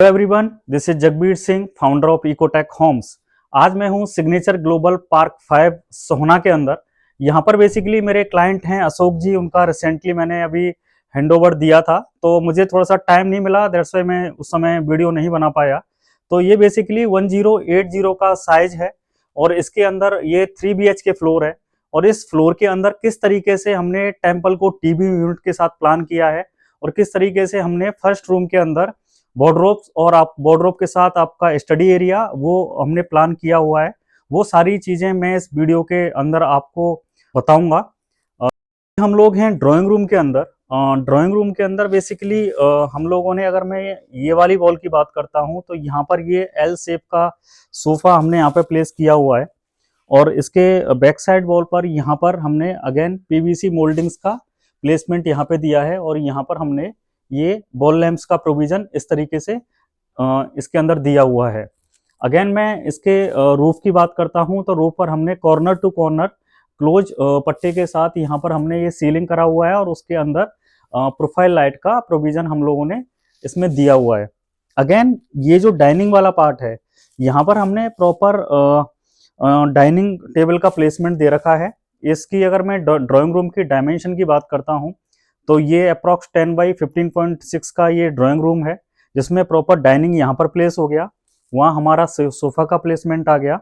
Hello everyone, this is Jagbir Singh, founder of Ecotech Homes. आज मैं हूं सिग्नेचर ग्लोबल पार्क 5 सोहना के अंदर। यहां पर बेसिकली मेरे क्लाइंट हैं अशोक जी। उनका रिसेंटली मैंने अभी हैंडओवर दिया था, तो मुझे थोड़ा सा टाइम नहीं मिला, दैट्स व्हाई मैं उस समय वीडियो नहीं बना पाया। तो ये बेसिकली 1080 का साइज है और इसके अंदर ये 3 BHK फ्लोर है। और इस फ्लोर के अंदर किस तरीके से हमने टेम्पल को टीबी यूनिट के साथ प्लान किया है और किस तरीके से हमने फर्स्ट रूम के अंदर वार्डरोब्स और आप वार्डरोब के साथ आपका स्टडी एरिया वो हमने प्लान किया हुआ है, वो सारी चीजें मैं इस वीडियो के अंदर आपको बताऊंगा। हम लोग हैं ड्राइंग रूम के अंदर। ड्राइंग रूम के अंदर बेसिकली हम लोगों ने, अगर मैं ये वाली वॉल की बात करता हूं तो यहाँ पर ये एल शेप का सोफा हमने यहाँ पे प्लेस किया हुआ है और इसके बैक साइड वॉल पर यहाँ पर हमने अगेन पीवीसी मोल्डिंग्स का प्लेसमेंट यहाँ पे दिया है और यहाँ पर हमने ये बॉल लैंप्स का प्रोविजन इस तरीके से इसके अंदर दिया हुआ है। अगेन मैं इसके रूफ की बात करता हूं तो रूफ पर हमने कॉर्नर टू कॉर्नर क्लोज पट्टे के साथ यहाँ पर हमने ये सीलिंग करा हुआ है और उसके अंदर प्रोफाइल लाइट का प्रोविजन हम लोगों ने इसमें दिया हुआ है। अगेन ये जो डाइनिंग वाला पार्ट है, यहाँ पर हमने प्रॉपर डाइनिंग टेबल का प्लेसमेंट दे रखा है। इसकी अगर मैं ड्राइंग रूम की डायमेंशन की बात करता हूँ तो ये अप्रॉक्स 10x15.6 का ये ड्राइंग रूम है, जिसमें प्रॉपर डाइनिंग यहाँ पर प्लेस हो गया, वहाँ हमारा सोफा का प्लेसमेंट आ गया।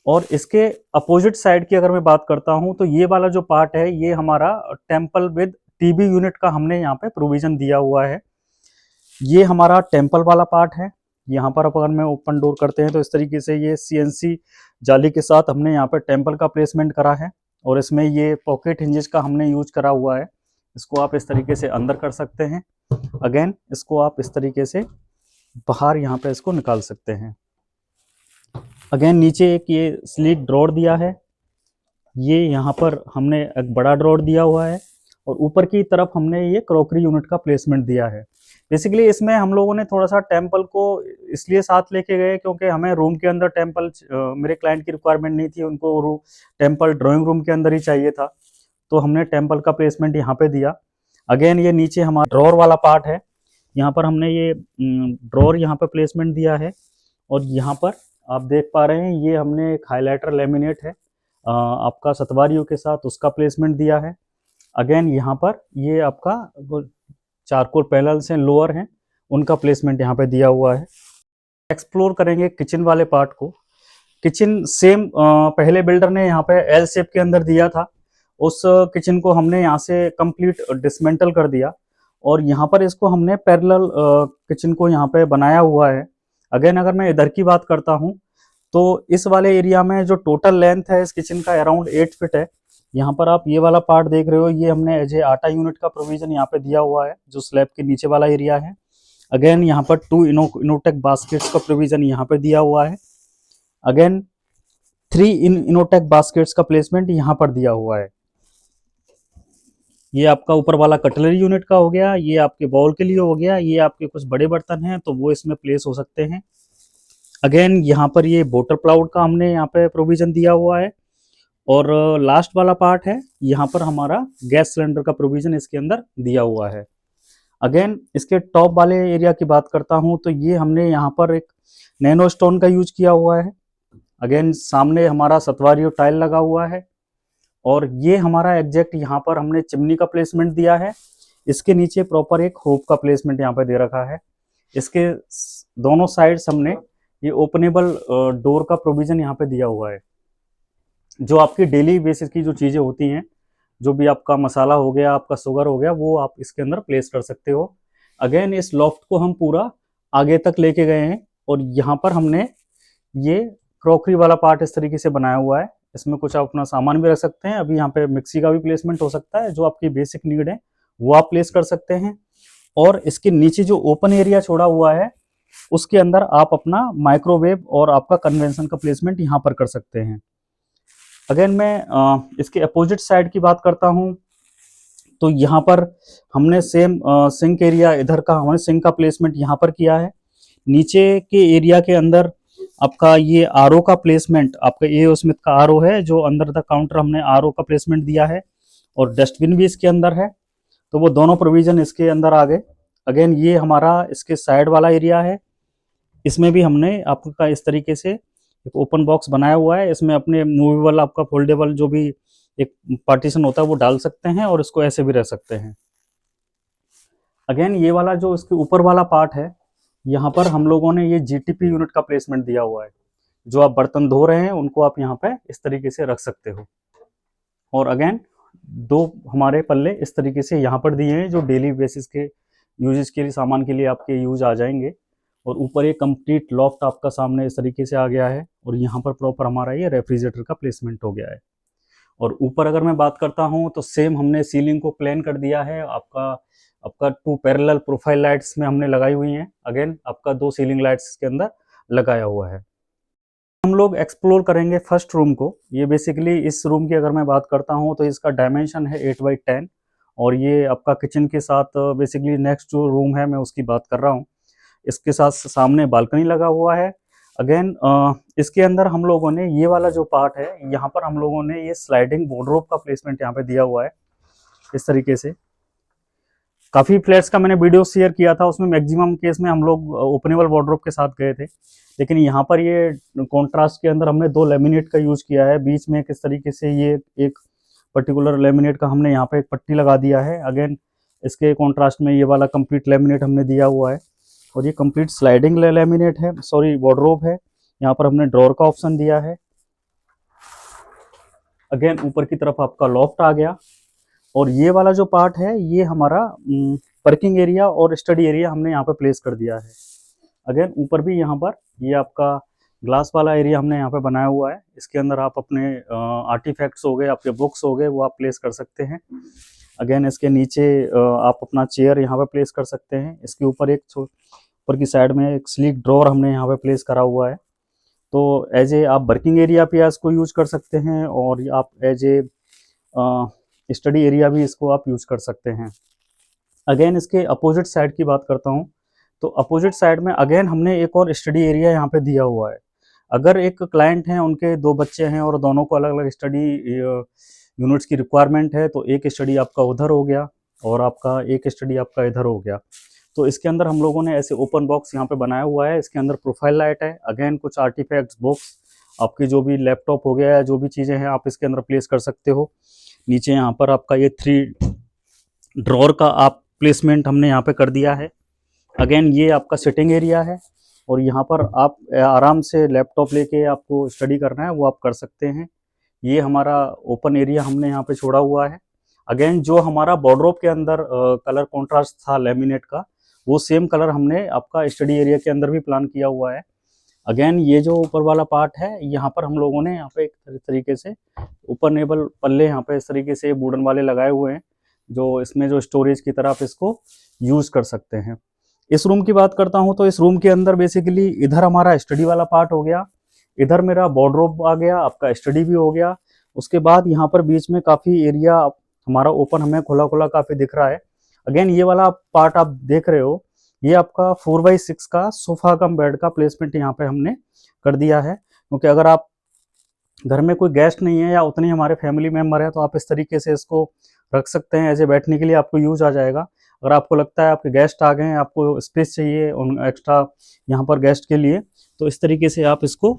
और इसके अपोजिट साइड की अगर मैं बात करता हूँ तो ये वाला जो पार्ट है ये हमारा टेम्पल विद टीबी यूनिट का हमने यहाँ पे प्रोविजन दिया हुआ है। ये हमारा टेम्पल वाला पार्ट है। यहाँ पर अगर मैं ओपन डोर करते हैं तो इस तरीके से ये CNC जाली के साथ हमने यहाँ पे टेम्पल का प्लेसमेंट करा है और इसमें ये पॉकेट हिंजेस का हमने यूज करा हुआ है। इसको आप इस तरीके से अंदर कर सकते हैं, अगेन इसको आप इस तरीके से बाहर यहाँ पे इसको निकाल सकते हैं। अगेन नीचे एक ये स्लीक ड्रॉर दिया है, ये यहाँ पर हमने एक बड़ा ड्रॉर दिया हुआ है और ऊपर की तरफ हमने ये क्रॉकरी यूनिट का प्लेसमेंट दिया है। बेसिकली इसमें हम लोगों ने थोड़ा सा टेम्पल को इसलिए साथ लेके गए क्योंकि हमें रूम के अंदर टेम्पल, मेरे क्लाइंट की रिक्वायरमेंट नहीं थी, उनको टेम्पल ड्राइंग रूम के अंदर ही चाहिए था, तो हमने टेम्पल का प्लेसमेंट यहाँ पे दिया। अगेन ये नीचे हमारा ड्रॉर वाला पार्ट है, यहाँ पर हमने ये ड्रॉर यहाँ पे प्लेसमेंट दिया है और यहाँ पर आप देख पा रहे हैं ये हमने एक हाईलाइटर लेमिनेट है आपका सतवारियों के साथ, उसका प्लेसमेंट दिया है। अगेन यहाँ पर ये आपका चारकोल पैनल्स हैं लोअर हैं, उनका प्लेसमेंट यहाँ पे दिया हुआ है। एक्सप्लोर करेंगे किचन वाले पार्ट को। किचन सेम पहले बिल्डर ने यहाँ पे एल शेप के अंदर दिया था, उस किचन को हमने यहाँ से कंप्लीट डिसमेंटल कर दिया और यहाँ पर इसको हमने पैरेलल किचन को यहाँ पे बनाया हुआ है। अगेन अगर मैं इधर की बात करता हूँ तो इस वाले एरिया में जो टोटल लेंथ है इस किचन का अराउंड 8 फीट है। यहाँ पर आप ये वाला पार्ट देख रहे हो, ये हमने एज ए आटा यूनिट का प्रोविजन यहाँ पे दिया हुआ है जो स्लैब के नीचे वाला एरिया है। अगेन यहाँ पर 2 इनोटेक बास्केट्स का प्रोविजन यहाँ पे दिया हुआ है। अगेन 3 इनोटेक बास्केट्स का प्लेसमेंट यहाँ पर दिया हुआ है। ये आपका ऊपर वाला कटलरी यूनिट का हो गया, ये आपके बाउल के लिए हो गया, ये आपके कुछ बड़े बर्तन हैं तो वो इसमें प्लेस हो सकते हैं। अगेन यहाँ पर ये वाटर क्लाउड का हमने यहाँ पे प्रोविजन दिया हुआ है और लास्ट वाला पार्ट है, यहाँ पर हमारा गैस सिलेंडर का प्रोविजन इसके अंदर दिया हुआ है। अगेन इसके टॉप वाले एरिया की बात करता हूँ तो ये हमने यहाँ पर एक नैनो स्टोन का यूज किया हुआ है। अगेन सामने हमारा सतवारियो टाइल लगा हुआ है और ये हमारा एग्जैक्ट यहाँ पर हमने चिमनी का प्लेसमेंट दिया है। इसके नीचे प्रॉपर एक होप का प्लेसमेंट यहाँ पे दे रखा है। इसके दोनों साइड्स हमने ये ओपनेबल डोर का प्रोविजन यहाँ पे दिया हुआ है। जो आपकी डेली बेसिस की जो चीज़ें होती हैं, जो भी आपका मसाला हो गया, आपका शुगर हो गया, वो आप इसके अंदर प्लेस कर सकते हो। अगेन इस लॉफ्ट को हम पूरा आगे तक लेके गए हैं और यहाँ पर हमने ये क्रॉकरी वाला पार्ट इस तरीके से बनाया हुआ है। इसमें कुछ आप अपना सामान भी रख सकते हैं। अभी यहाँ पे मिक्सी का भी प्लेसमेंट हो सकता है, जो आपकी बेसिक नीड है वो आप प्लेस कर सकते हैं। और इसके नीचे जो ओपन एरिया छोड़ा हुआ है उसके अंदर आप अपना माइक्रोवेव और आपका कन्वेंशन का प्लेसमेंट यहाँ पर कर सकते हैं। अगेन मैं इसके अपोजिट साइड की बात करता हूँ तो यहाँ पर हमने सेम सिंक एरिया, इधर का हमने सिंक का प्लेसमेंट यहाँ पर किया है। नीचे के एरिया के अंदर आपका ये आरओ का प्लेसमेंट, आपका ए स्मिथ का आरओ है, जो अंदर द काउंटर हमने आरओ का प्लेसमेंट दिया है और डस्टबिन भी इसके अंदर है, तो वो दोनों प्रोविजन इसके अंदर आ गए। अगेन ये हमारा इसके साइड वाला एरिया है। इसमें भी हमने आपका इस तरीके से एक ओपन बॉक्स बनाया हुआ है। इसमें अपने मूवेबल आपका फोल्डेबल जो भी एक पार्टीशन होता है वो डाल सकते हैं और इसको ऐसे भी रह सकते हैं। अगेन ये वाला जो इसके ऊपर वाला पार्ट है, यहाँ पर हम लोगों ने ये जीटीपी यूनिट का प्लेसमेंट दिया हुआ है। जो आप बर्तन धो रहे हैं उनको आप यहाँ पे इस तरीके से रख सकते हो। और अगेन दो हमारे पल्ले इस तरीके से यहाँ पर दिए हैं जो डेली बेसिस के यूजेस के लिए सामान के लिए आपके यूज आ जाएंगे। और ऊपर एक कंप्लीट लॉफ्ट आपका सामने इस तरीके से आ गया है और यहाँ पर प्रॉपर हमारा ये रेफ्रिजरेटर का प्लेसमेंट हो गया है। और ऊपर अगर मैं बात करता हूँ तो सेम हमने सीलिंग को प्लेन कर दिया है। आपका आपका 2 पैरेलल प्रोफाइल लाइट्स में हमने लगाई हुई हैं। अगेन आपका 2 सीलिंग लाइट्स इसके अंदर लगाया हुआ है। हम लोग एक्सप्लोर करेंगे फर्स्ट रूम को। ये बेसिकली इस रूम की अगर मैं बात करता हूँ तो इसका डायमेंशन है 8x10 और ये आपका किचन के साथ बेसिकली नेक्स्ट जो रूम है मैं उसकी बात कर रहा हूँ। इसके साथ सामने बालकनी लगा हुआ है। अगेन इसके अंदर हम लोगों ने ये वाला जो पार्ट है यहाँ पर हम लोगों ने ये स्लाइडिंग वार्डरोब का प्लेसमेंट यहाँ पे दिया हुआ है इस तरीके से। काफ़ी फ्लैट्स का मैंने वीडियो शेयर किया था, उसमें मैक्सिमम केस में हम लोग ओपनेबल वार्डरोब के साथ गए थे, लेकिन यहाँ पर ये कॉन्ट्रास्ट के अंदर हमने 2 लेमिनेट का यूज़ किया है। बीच में किस तरीके से ये एक पर्टिकुलर लेमिनेट का हमने यहाँ पे एक पट्टी लगा दिया है। अगेन इसके कॉन्ट्रास्ट में ये वाला कंप्लीट लेमिनेट हमने दिया हुआ है और ये कंप्लीट स्लाइडिंग लेमिनेट है, सॉरी वार्डरोब है। यहाँ पर हमने ड्रॉर का ऑप्शन दिया है। अगेन ऊपर की तरफ आपका लॉफ्ट आ गया और ये वाला जो पार्ट है ये हमारा पार्किंग एरिया और स्टडी एरिया हमने यहाँ पे प्लेस कर दिया है। अगेन ऊपर भी यहाँ पर ये आपका ग्लास वाला एरिया हमने यहाँ पे बनाया हुआ है। इसके अंदर आप अपने आर्टिफैक्ट्स हो गए, आपके बुक्स हो गए, वो आप प्लेस कर सकते हैं। अगेन इसके नीचे आप अपना चेयर यहाँ पे प्लेस कर सकते हैं। इसके ऊपर एक ऊपर की साइड में एक स्लीक ड्रॉर हमने यहाँ पे प्लेस करा हुआ है। तो एज ए आप वर्किंग एरिया पे इसको यूज कर सकते हैं और आप एज ए स्टडी एरिया भी इसको आप यूज कर सकते हैं। अगेन इसके अपोजिट साइड की बात करता हूँ तो अपोजिट साइड में अगेन हमने एक और स्टडी एरिया यहाँ पे दिया हुआ है। अगर एक क्लाइंट हैं, उनके 2 बच्चे हैं और दोनों को अलग अलग स्टडी यूनिट्स की रिक्वायरमेंट है तो एक स्टडी आपका उधर हो गया और आपका एक स्टडी आपका इधर हो गया। तो इसके अंदर हम लोगों ने ऐसे ओपन बॉक्स यहाँ पे बनाया हुआ है। इसके अंदर प्रोफाइल लाइट है। अगेन कुछ आर्टिफैक्ट्स बुक्स, आपकी जो भी लैपटॉप हो गया या जो भी चीज़ें हैं आप इसके अंदर प्लेस कर सकते हो। नीचे यहाँ पर आपका ये 3 ड्रॉर का आप प्लेसमेंट हमने यहाँ पे कर दिया है। अगेन ये आपका सिटिंग एरिया है और यहाँ पर आप आराम से लैपटॉप लेके आपको स्टडी करना है वो आप कर सकते हैं। ये हमारा ओपन एरिया हमने यहाँ पे छोड़ा हुआ है। अगेन जो हमारा वार्डरोब के अंदर कलर कॉन्ट्रास्ट था लेमिनेट का, वो सेम कलर हमने आपका स्टडी एरिया के अंदर भी प्लान किया हुआ है। अगेन ये जो ऊपर वाला पार्ट है यहाँ पर हम लोगों ने यहाँ पे एक तरीके से ओपनेबल पल्ले यहाँ पे इस तरीके से वुडन वाले लगाए हुए हैं जो इसमें जो स्टोरेज की तरह आप इसको यूज कर सकते हैं। इस रूम की बात करता हूँ तो इस रूम के अंदर बेसिकली इधर हमारा स्टडी वाला पार्ट हो गया, इधर मेरा वार्डरोब आ गया, आपका स्टडी भी हो गया। उसके बाद यहाँ पर बीच में काफ़ी एरिया हमारा ओपन हमें खुला खुला काफ़ी दिख रहा है। अगेन ये वाला पार्ट आप देख रहे हो, ये आपका 4x6 का सोफा कम बेड का प्लेसमेंट यहाँ पे हमने कर दिया है। क्योंकि अगर आप घर में कोई गेस्ट नहीं है या उतने हमारे फैमिली मेम्बर है तो आप इस तरीके से इसको रख सकते हैं, ऐसे बैठने के लिए आपको यूज आ जाएगा। अगर आपको लगता है आपके गेस्ट आ गए हैं, आपको स्पेस चाहिए उन एक्स्ट्रा यहाँ पर गेस्ट के लिए, तो इस तरीके से आप इसको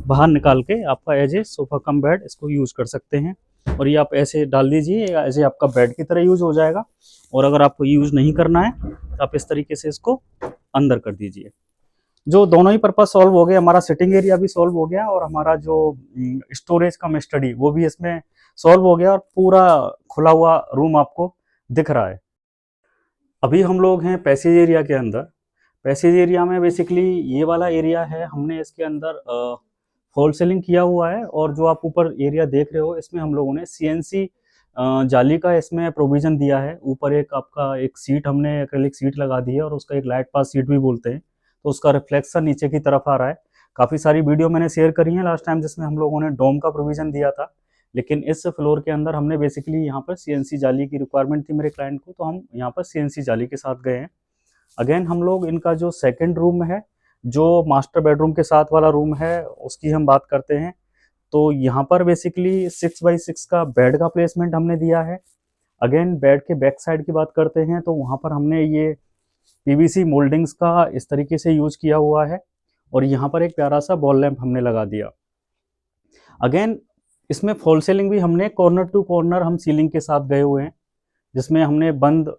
बाहर निकाल के आपका as a sofa cum bed इसको यूज़ कर सकते हैं। और ये आप ऐसे डाल दीजिए, ऐसे आपका बेड की तरह यूज़ हो जाएगा। और अगर आपको यूज़ नहीं करना है तो आप इस तरीके से इसको अंदर कर दीजिए। जो दोनों ही पर्पज सॉल्व हो गए, हमारा सिटिंग एरिया भी सॉल्व हो गया और हमारा जो स्टोरेज कम स्टडी वो भी इसमें सॉल्व हो गया और पूरा खुला हुआ रूम आपको दिख रहा है। अभी हम लोग हैं पैसेज एरिया के अंदर। पैसेज एरिया में बेसिकली ये वाला एरिया है, हमने इसके अंदर फॉल सीलिंग किया हुआ है और जो आप ऊपर एरिया देख रहे हो इसमें हम लोगों ने CNC जाली का इसमें प्रोविज़न दिया है। ऊपर एक आपका एक सीट हमने एक्रेलिक सीट लगा दी है और उसका एक लाइट पास सीट भी बोलते हैं, तो उसका रिफ्लेक्शन नीचे की तरफ आ रहा है। काफ़ी सारी वीडियो मैंने शेयर करी है लास्ट टाइम जिसमें हम लोगों ने डोम का प्रोविज़न दिया था, लेकिन इस फ्लोर के अंदर हमने बेसिकली यहाँ पर CNC जाली की रिक्वायरमेंट थी मेरे क्लाइंट को, तो हम यहाँ पर CNC जाली के साथ गए हैं। अगेन हम लोग इनका जो सेकेंड रूम है, जो मास्टर बेडरूम के साथ वाला रूम है, उसकी हम बात करते हैं। तो यहाँ पर बेसिकली 6x6 का बेड का प्लेसमेंट हमने दिया है। अगेन बेड के बैक साइड की बात करते हैं तो वहाँ पर हमने ये पीवीसी मोल्डिंग्स का इस तरीके से यूज किया हुआ है और यहाँ पर एक प्यारा सा बॉल लैंप हमने लगा दिया। अगेन इसमें फॉल सीलिंग भी हमने कॉर्नर टू कॉर्नर हम सीलिंग के साथ गए हुए हैं, जिसमें हमने बंद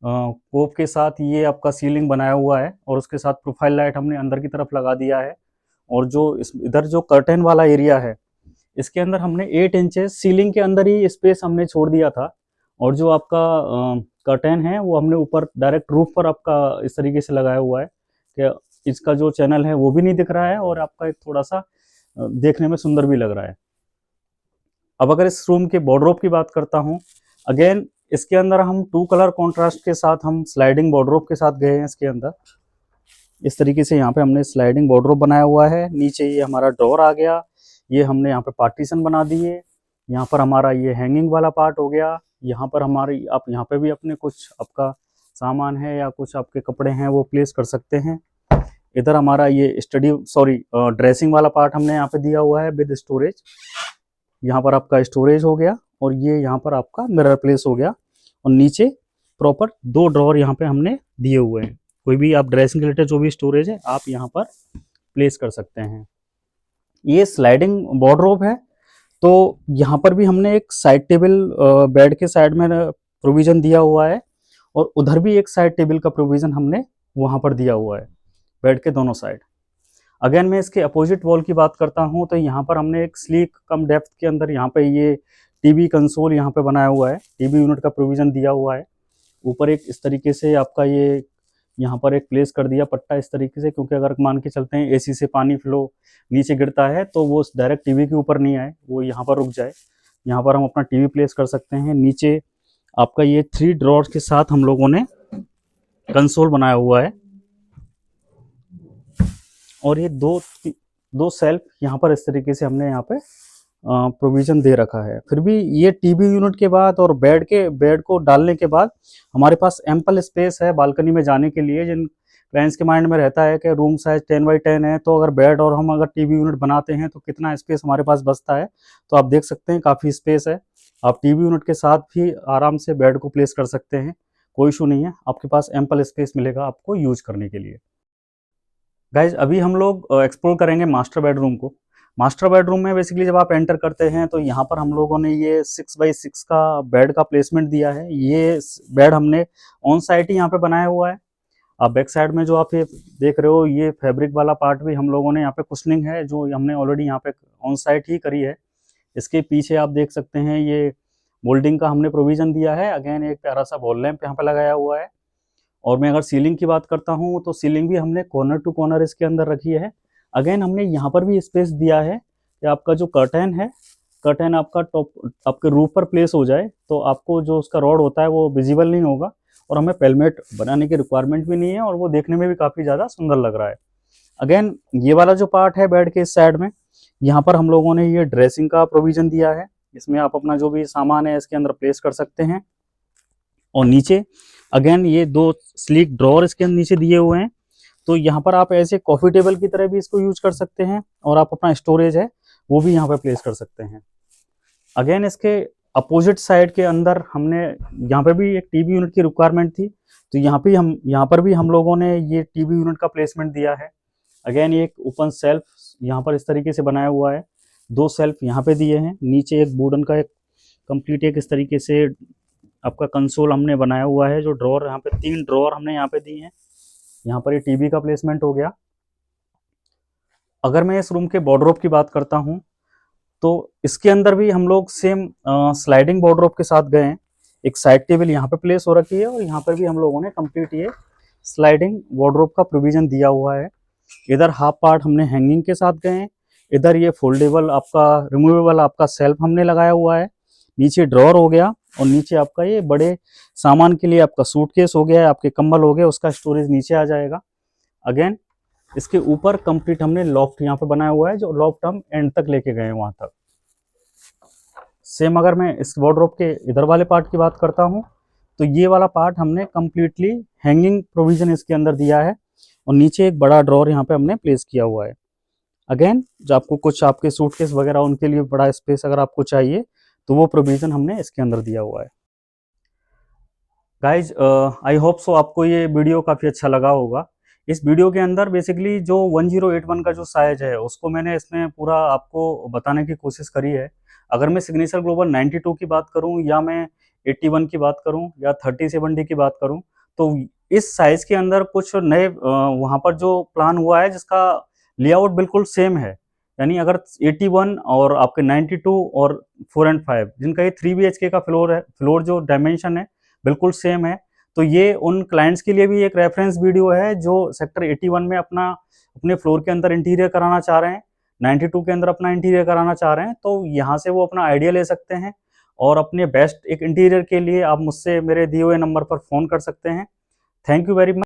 कोप के साथ ये आपका सीलिंग बनाया हुआ है और उसके साथ प्रोफाइल लाइट हमने अंदर की तरफ लगा दिया है। और जो इधर जो कर्टेन वाला एरिया है, इसके अंदर हमने 8 इंचेस सीलिंग के अंदर ही स्पेस हमने छोड़ दिया था और जो आपका कर्टेन है वो हमने ऊपर डायरेक्ट रूफ पर आपका इस तरीके से लगाया हुआ है कि इसका जो चैनल है वो भी नहीं दिख रहा है और आपका एक थोड़ा सा देखने में सुंदर भी लग रहा है। अब अगर इस रूम के वार्डरोब की बात करता हूँ, अगेन इसके अंदर हम 2 कलर कॉन्ट्रास्ट के साथ हम स्लाइडिंग वार्डरोब के साथ गए हैं। इसके अंदर इस तरीके से यहाँ पे हमने स्लाइडिंग वार्डरोब बनाया हुआ है। नीचे ये हमारा ड्रॉर आ गया, ये हमने यहाँ पे पार्टीशन बना दिए। यहाँ पर हमारा ये हैंगिंग वाला पार्ट हो गया। यहाँ पर हमारी आप यहाँ पे भी अपने कुछ आपका सामान है या कुछ आपके कपड़े हैं वो प्लेस कर सकते हैं। इधर हमारा ये ड्रेसिंग वाला पार्ट हमने यहाँ पे दिया हुआ है विद स्टोरेज। यहाँ पर आपका स्टोरेज हो गया और ये यहाँ पर आपका मिरर प्लेस हो गया और नीचे प्रॉपर 2 ड्रॉर यहाँ पे हमने दिए हुए हैं। कोई भी आप ड्रेसिंग रिलेटेड जो भी स्टोरेज है आप यहाँ पर प्लेस कर सकते हैं। ये स्लाइडिंग वार्डरोब है, तो यहाँ पर भी हमने एक साइड टेबल बेड के साइड में प्रोविजन दिया हुआ है और उधर भी एक साइड टेबल का प्रोविजन हमने वहाँ पर दिया हुआ है बेड के दोनों साइड। अगेन मैं इसके अपोजिट वॉल की बात करता हूँ तो यहाँ पर हमने एक स्लीक कम डेप्थ के अंदर यहाँ पे ये टीवी कंसोल यहाँ पे बनाया हुआ है, टीवी यूनिट का प्रोविजन दिया हुआ है। ऊपर एक इस तरीके से आपका ये यहाँ पर एक प्लेस कर दिया पट्टा इस तरीके से, क्योंकि अगर मान के चलते हैं एसी से पानी फ्लो नीचे गिरता है तो वो डायरेक्ट टीवी के ऊपर नहीं आए, वो यहाँ पर रुक जाए। यहाँ पर हम अपना टीवी प्लेस कर सकते हैं। नीचे आपका ये 3 ड्रॉर्स के साथ हम लोगों ने कंसोल बनाया हुआ है और ये दो सेल्फ यहाँ पर इस तरीके से हमने यहाँ पे प्रोविजन दे रखा है। फिर भी ये टीवी यूनिट के बाद और बेड को डालने के बाद हमारे पास एम्पल स्पेस है बालकनी में जाने के लिए। जिन क्लाइंट्स के माइंड में रहता है कि रूम साइज 10x10 है तो अगर बेड और हम अगर टीवी यूनिट बनाते हैं तो कितना स्पेस हमारे पास बचता है, तो आप देख सकते हैं काफ़ी स्पेस है। आप टीवी यूनिट के साथ भी आराम से बेड को प्लेस कर सकते हैं, कोई इशू नहीं है, आपके पास एम्पल स्पेस मिलेगा आपको यूज करने के लिए। गाइज अभी हम लोग एक्सप्लोर करेंगे मास्टर बेडरूम को। मास्टर बेडरूम में बेसिकली जब आप एंटर करते हैं तो यहाँ पर हम लोगों ने ये 6x6 का बेड का प्लेसमेंट दिया है। ये बेड हमने ऑन साइट ही यहाँ पे बनाया हुआ है। अब बैक साइड में जो आप ये देख रहे हो ये फैब्रिक वाला पार्ट भी हम लोगों ने यहाँ पे कुशनिंग है जो हमने ऑलरेडी यहाँ पे ऑन साइट ही करी है। इसके पीछे आप देख सकते हैं ये मोल्डिंग का हमने प्रोविजन दिया है। अगेन एक प्यारा सा वॉल लैंप यहाँ पे लगाया हुआ है। और मैं अगर सीलिंग की बात करता हूँ तो सीलिंग भी हमने कॉर्नर टू कॉर्नर इसके अंदर रखी है। अगेन हमने यहाँ पर भी स्पेस दिया है कि आपका जो कर्टेन है, कर्टेन आपका टॉप आपके रूफ पर प्लेस हो जाए तो आपको जो उसका रॉड होता है वो विजिबल नहीं होगा और हमें पेलमेट बनाने की रिक्वायरमेंट भी नहीं है और वो देखने में भी काफ़ी ज़्यादा सुंदर लग रहा है। अगेन ये वाला जो पार्ट है बेड के इस साइड में, यहाँ पर हम लोगों ने ये ड्रेसिंग का प्रोविजन दिया है। इसमें आप अपना जो भी सामान है इसके अंदर प्लेस कर सकते हैं। और नीचे अगेन ये 2 स्लीक ड्रॉर इसके नीचे दिए हुए हैं, तो यहाँ पर आप ऐसे कॉफी टेबल की तरह भी इसको यूज कर सकते हैं और आप अपना स्टोरेज है वो भी यहाँ पे प्लेस कर सकते हैं। अगेन इसके अपोजिट साइड के अंदर हमने यहाँ पे भी एक टीवी यूनिट की रिक्वायरमेंट थी, तो यहाँ पर भी हम लोगों ने ये टीवी यूनिट का प्लेसमेंट दिया है। अगेन ये एक ओपन सेल्फ यहाँ पर इस तरीके से बनाया हुआ है, 2 सेल्फ यहाँ पे दिए हैं। नीचे एक वुडन का एक कंप्लीट एक इस तरीके से आपका कंसोल हमने बनाया हुआ है। जो ड्रॉर यहाँ पे 3 ड्रॉर हमने यहाँ पे दिए हैं। यहाँ पर ये टीवी का प्लेसमेंट हो गया। अगर मैं इस रूम के वार्डरोब की बात करता हूँ तो इसके अंदर भी हम लोग सेम स्लाइडिंग वार्डरोब के साथ गए हैं। एक साइड टेबल यहाँ पे प्लेस हो रखी है और यहाँ पर भी हम लोगों ने कंप्लीट ये स्लाइडिंग वार्डरोब का प्रोविजन दिया हुआ है। इधर हाफ पार्ट हमने हैंगिंग के साथ गए हैं। इधर ये फोल्डेबल आपका रिमूवेबल आपका सेल्फ हमने लगाया हुआ है। नीचे ड्रॉर हो गया और नीचे आपका ये बड़े सामान के लिए आपका सूटकेस हो गया है, आपके कंबल हो गए, उसका स्टोरेज नीचे आ जाएगा। अगेन इसके ऊपर कंप्लीट हमने लॉफ्ट यहाँ पे बनाया हुआ है, जो लॉफ्ट हम एंड तक लेके गए हैं वहां तक। सेम अगर मैं इस वार्डरोब के इधर वाले पार्ट की बात करता हूँ तो ये वाला पार्ट हमने कंप्लीटली हैंगिंग प्रोविजन इसके अंदर दिया है और नीचे एक बड़ा ड्रॉर यहाँ पे हमने प्लेस किया हुआ है। अगेन जो आपको कुछ आपके सूटकेस वगैरह उनके लिए बड़ा स्पेस अगर आपको चाहिए तो वो प्रोविजन हमने इसके अंदर दिया हुआ है। गाइज आई होप सो आपको ये वीडियो काफ़ी अच्छा लगा होगा। इस वीडियो के अंदर बेसिकली जो 1081 का जो साइज है उसको मैंने इसमें पूरा आपको बताने की कोशिश करी है। अगर मैं सिग्नेचर ग्लोबल 92 की बात करूं या मैं 81 की बात करूं या 3070 की बात करूं, तो इस साइज के अंदर कुछ नए वहाँ पर जो प्लान हुआ है जिसका लेआउट बिल्कुल सेम है। यानी अगर 81 और आपके 92 और 4 एंड 5 जिनका ये 3 BHK का फ्लोर है, फ्लोर जो डायमेंशन है बिल्कुल सेम है। तो ये उन क्लाइंट्स के लिए भी एक रेफरेंस वीडियो है जो सेक्टर 81 में अपने फ्लोर के अंदर इंटीरियर कराना चाह रहे हैं, 92 के अंदर अपना इंटीरियर कराना चाह रहे हैं, तो यहाँ से वो अपना आइडिया ले सकते हैं और अपने बेस्ट एक इंटीरियर के लिए आप मुझसे मेरे दिए हुए नंबर पर फ़ोन कर सकते हैं। Thank you very much.